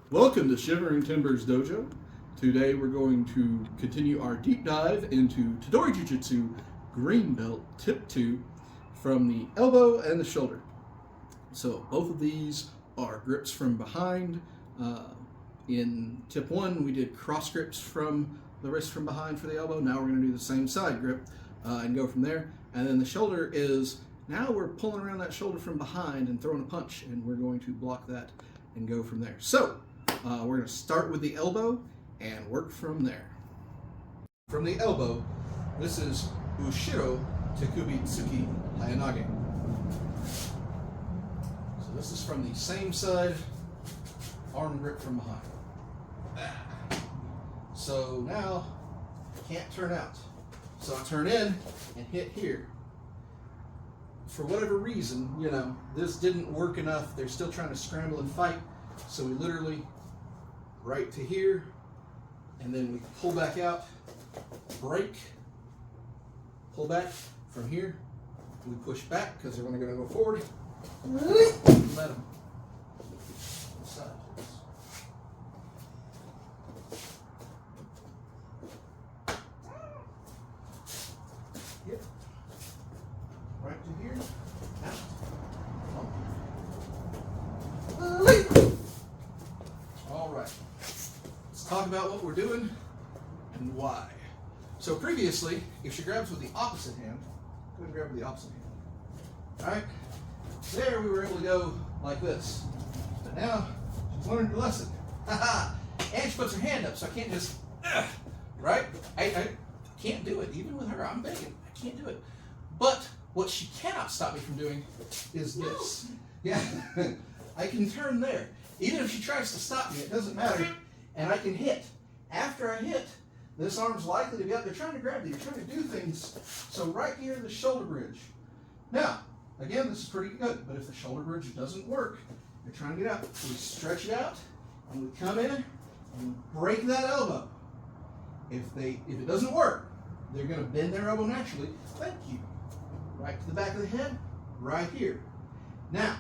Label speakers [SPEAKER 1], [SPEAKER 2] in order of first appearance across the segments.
[SPEAKER 1] Welcome to Shivering Timbers Dojo. Today we're going to continue our deep dive into Tedori Jujitsu Green Belt Tip 2 from the elbow and the shoulder. So both of these are grips from behind. In Tip 1 we did cross grips from the wrist from behind for the elbow. Now we're going to do the same side grip and go from there. And then the shoulder is, now we're pulling around that shoulder from behind and throwing a punch, and we're going to block that and go from there. So we're going to start with the elbow and work from there. From the elbow, this is ushiro, tekubi, tsuki, hayanage. So this is from the same side, arm grip from behind. So now I can't turn out. So I turn in and hit here. For whatever reason, this didn't work enough. They're still trying to scramble and fight. So we literally right to here, and then we pull back out, break, pull back from here. We push back because they're going to go forward. Let them. Yep. Right to here. All right. Let's talk about what we're doing and why. So previously, if she grabs with the opposite hand, go ahead and grab with the opposite hand. All right. There we were able to go like this. But now she's learned her lesson. And she puts her hand up, so I can't just, right? I can't do it. Even with her, I'm begging. I can't do it. But what she cannot stop me from doing is this. Yeah, I can turn there. Even if she tries to stop me, it doesn't matter. And I can hit. After I hit, this arm's likely to be up. They're trying to grab you. They're trying to do things. So right here, the shoulder bridge. Now, again, this is pretty good. But if the shoulder bridge doesn't work, they're trying to get out. We stretch it out, and we come in and break that elbow. If it doesn't work, they're going to bend their elbow naturally. Thank you. Right to the back of the head, right here. Now,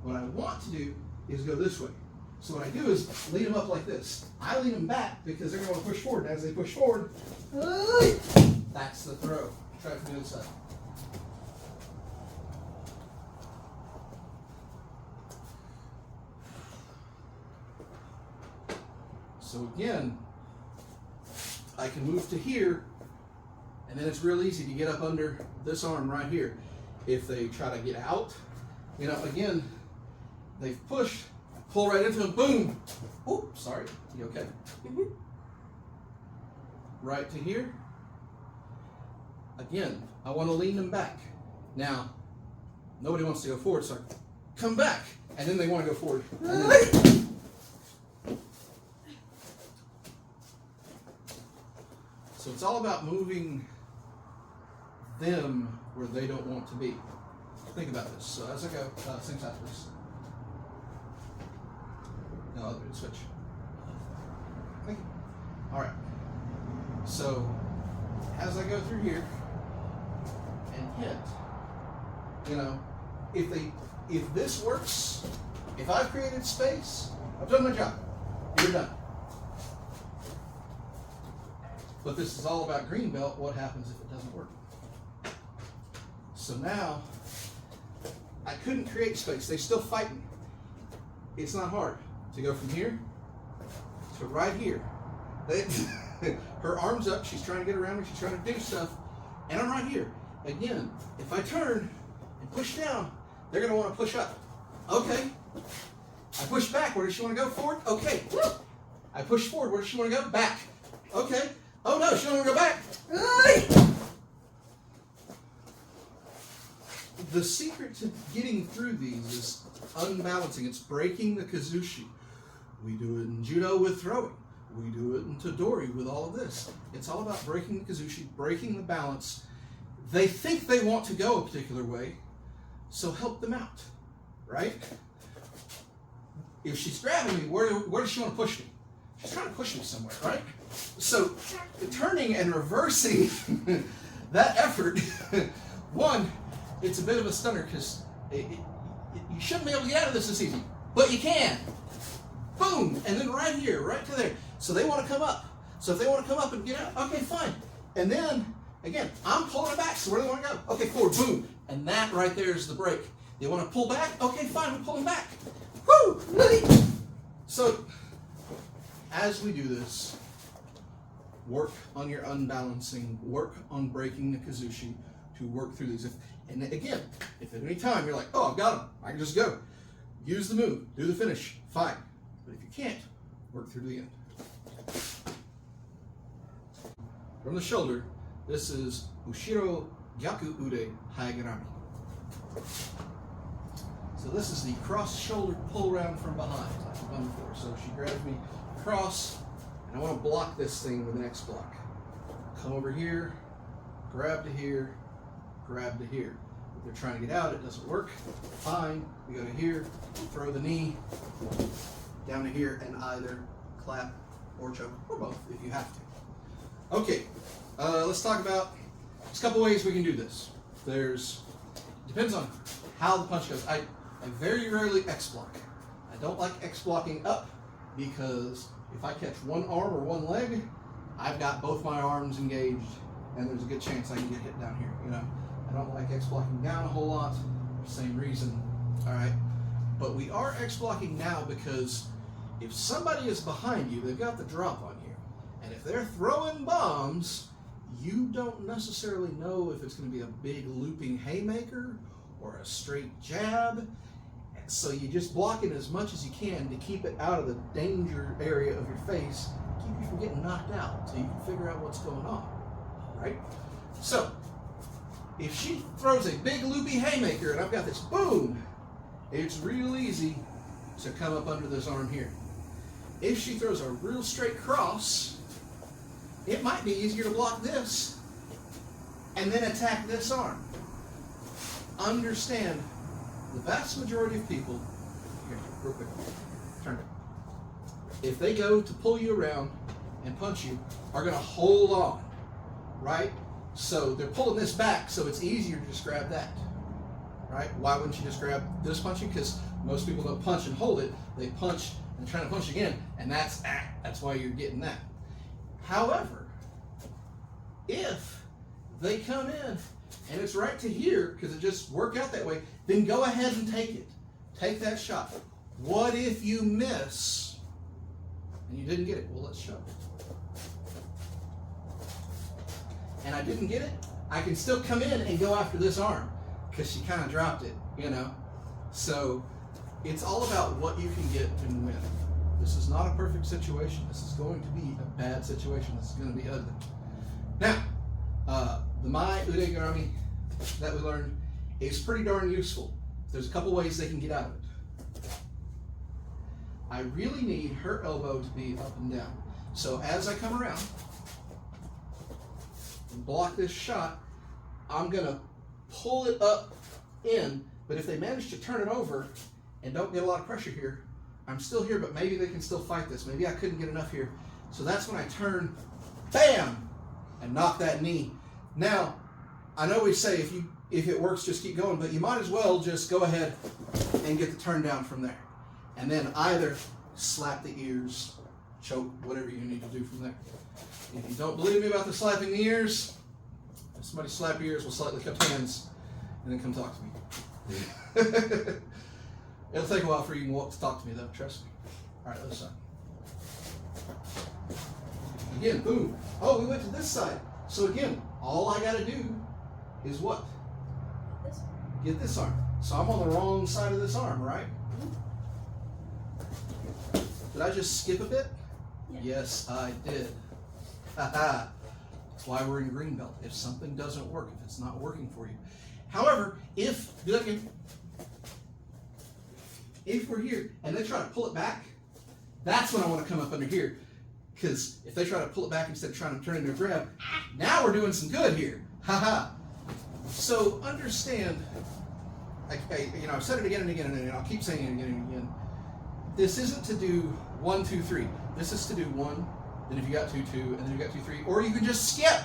[SPEAKER 1] what I want to do is go this way. So what I do is lead them up like this. I lead them back because they're going to want to push forward. And as they push forward, that's the throw. Try it from the other side. So again, I can move to here, and then it's real easy to get up under this arm right here. If they try to get out, again, they've pushed, pull right into them, boom. Oh, sorry, you okay? Right to here. Again, I want to lean them back. Now, nobody wants to go forward, so I come back, and then they want to go forward. So it's all about moving them where they don't want to be. Think about this. So as I go, same side first. No, other way, switch. Thank you. All right. So as I go through here and hit, if this works, if I've created space, I've done my job. You're done. But this is all about green belt. What happens if it doesn't work? So now, I couldn't create space. They're still fighting. It's not hard to go from here to right here. Her arm's up. She's trying to get around me. She's trying to do stuff. And I'm right here. Again, if I turn and push down, they're going to want to push up. Okay. I push back. Where does she want to go? Forward? Okay. I push forward. Where does she want to go? Back. Okay. Oh no, she don't want to go back. The secret to getting through these is unbalancing. It's breaking the kazushi. We do it in judo with throwing. We do it in Tedori with all of this. It's all about breaking the kazushi, breaking the balance. They think they want to go a particular way, so help them out, right? If she's grabbing me, where does she want to push me? She's trying to push me somewhere, right? So turning and reversing that effort, one, it's a bit of a stunner because you shouldn't be able to get out of this easy, but you can. Boom! and then right here, right to there. So they want to come up. So if they want to come up and get out, okay, fine. And then, again, I'm pulling it back, so where do they want to go? Okay, forward, boom. And that right there is the break. They want to pull back? Okay, fine, we're pulling back. Woo! So, as we do this, work on your unbalancing, work on breaking the kazushi to work through these. And again, if at any time you're like, oh, I've got them, I can just go. Use the move, do the finish, fine. But if you can't, work through to the end. From the shoulder, this is ushiro gyaku ude hayagarami. So this is the cross shoulder pull round from behind, like I've done before. So she grabs me across, and I want to block this thing with an X block. Come over here, grab to here, grab to here. If they're trying to get out, it doesn't work. Fine, we go to here, throw the knee, down to here, and either clap or choke, or both if you have to. Okay, let's talk about, there's a couple ways we can do this. Depends on how the punch goes. I very rarely X block. I don't like X blocking up because if I catch one arm or one leg, I've got both my arms engaged and there's a good chance I can get hit down here, you know. I don't like X blocking down a whole lot, same reason, all right. But we are X blocking now because if somebody is behind you, they've got the drop on you. And if they're throwing bombs, you don't necessarily know if it's going to be a big looping haymaker or a straight jab. So you just block it as much as you can to keep it out of the danger area of your face, keep you from getting knocked out, so you can figure out what's going on, right? So, if she throws a big loopy haymaker and I've got this boom, it's real easy to come up under this arm here. If she throws a real straight cross, it might be easier to block this and then attack this arm. Understand, the vast majority of people, here, real quick, turn it. If they go to pull you around and punch you, are going to hold on, right? So they're pulling this back, so it's easier to just grab that, right? Why wouldn't you just grab this punching? Because most people don't punch and hold it. They punch and try to punch again, and that's why you're getting that. However, if they come in and it's right to here, because it just worked out that way, then go ahead and take it. Take that shot. What if you miss and you didn't get it? Well, let's show. And I didn't get it, I can still come in and go after this arm because she kind of dropped it, you know? So it's all about what you can get and win. This is not a perfect situation. This is going to be a bad situation. This is going to be ugly. Now, the Mai Udegarami that we learned is pretty darn useful. There's a couple ways they can get out of it. I really need her elbow to be up and down. So as I come around and block this shot, I'm going to pull it up in, but if they manage to turn it over and don't get a lot of pressure here, I'm still here, but maybe they can still fight this. Maybe I couldn't get enough here. So that's when I turn, bam, and knock that knee. Now, I know we say if it works, just keep going, but you might as well just go ahead and get the turn down from there. And then either slap the ears, choke, whatever you need to do from there. If you don't believe me about the slapping the ears, if somebody slap your ears with slightly cupped hands, and then come talk to me. It'll take a while for you to talk to me though, trust me. All right, other side. Again, boom. Oh, we went to this side. So again, all I gotta do is what? Get this arm. So I'm on the wrong side of this arm, right? Did I just skip a bit? Yeah. Yes, I did. Haha. That's why we're in Green Belt. If something doesn't work, if it's not working for you. However, if we're here and they try to pull it back, that's when I want to come up under here. Because if they try to pull it back instead of trying to turn it into a grab, now we're doing some good here. Haha. So understand, I've said it again and again and again, I'll keep saying it again and again. This isn't to do 1, 2, 3. This is to do 1, then if you got 2, 2, and then you got 2, 3, or you can just skip.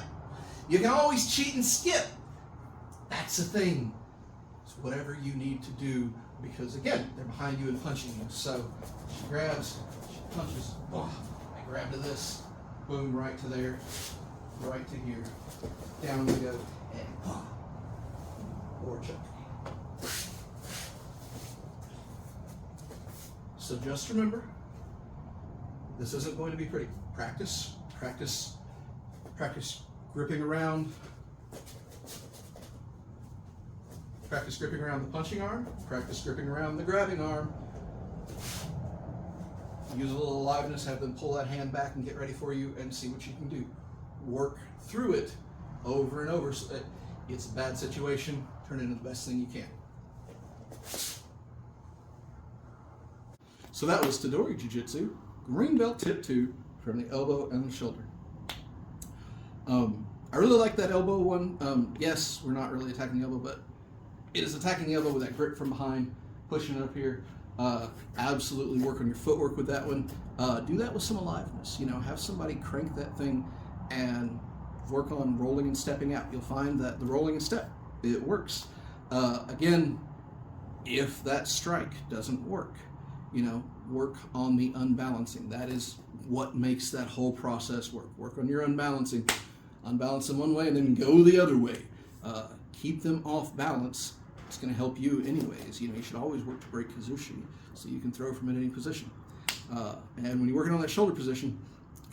[SPEAKER 1] You can always cheat and skip. That's the thing. It's whatever you need to do because again, they're behind you and punching you. So she grabs, she punches. I grab to this, boom, right to there, right to here. Down we go, and or choke. So just remember, this isn't going to be pretty. Practice, practice, practice gripping around. Practice gripping around the punching arm. Practice gripping around the grabbing arm. Use a little aliveness, have them pull that hand back and get ready for you and see what you can do. Work through it over and over so that it's a bad situation, turn it into the best thing you can. So that was Tedori Jujitsu Green Belt Tip 2 from the elbow and the shoulder. I really like that elbow one. Yes, we're not really attacking the elbow, but it is attacking the elbow with that grip from behind, pushing it up here. Absolutely work on your footwork with that one. Do that with some aliveness. You know, have somebody crank that thing and work on rolling and stepping out. You'll find that the rolling and step, it works. Again, if that strike doesn't work, you know, work on the unbalancing. That is what makes that whole process work. Work on your unbalancing. Unbalance them one way and then go the other way. Keep them off balance. It's going to help you anyways. You know, you should always work to break kazushi so you can throw from in any position. And when you're working on that shoulder position,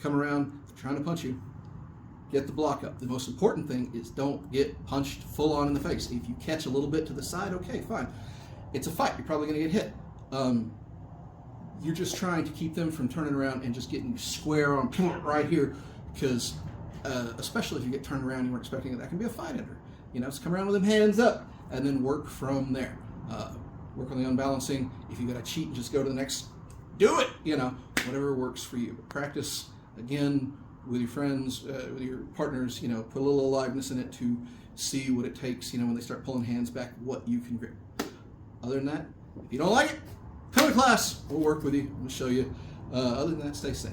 [SPEAKER 1] come around, trying to punch you, get the block up. The most important thing is don't get punched full on in the face. If you catch a little bit to the side, okay, fine. It's a fight. You're probably going to get hit. You're just trying to keep them from turning around and just getting you square on right here, because especially if you get turned around, you weren't expecting it, that can be a fight ender. You know, just come around with them hands up and then work from there. Work on the unbalancing. If you got to cheat and just go to the next, do it, you know, whatever works for you. But practice, again, with your friends, with your partners, you know, put a little aliveness in it to see what it takes, you know, when they start pulling hands back, what you can grip. Other than that, if you don't like it, come to class. We'll work with you. We'll show you. Other than that, stay safe.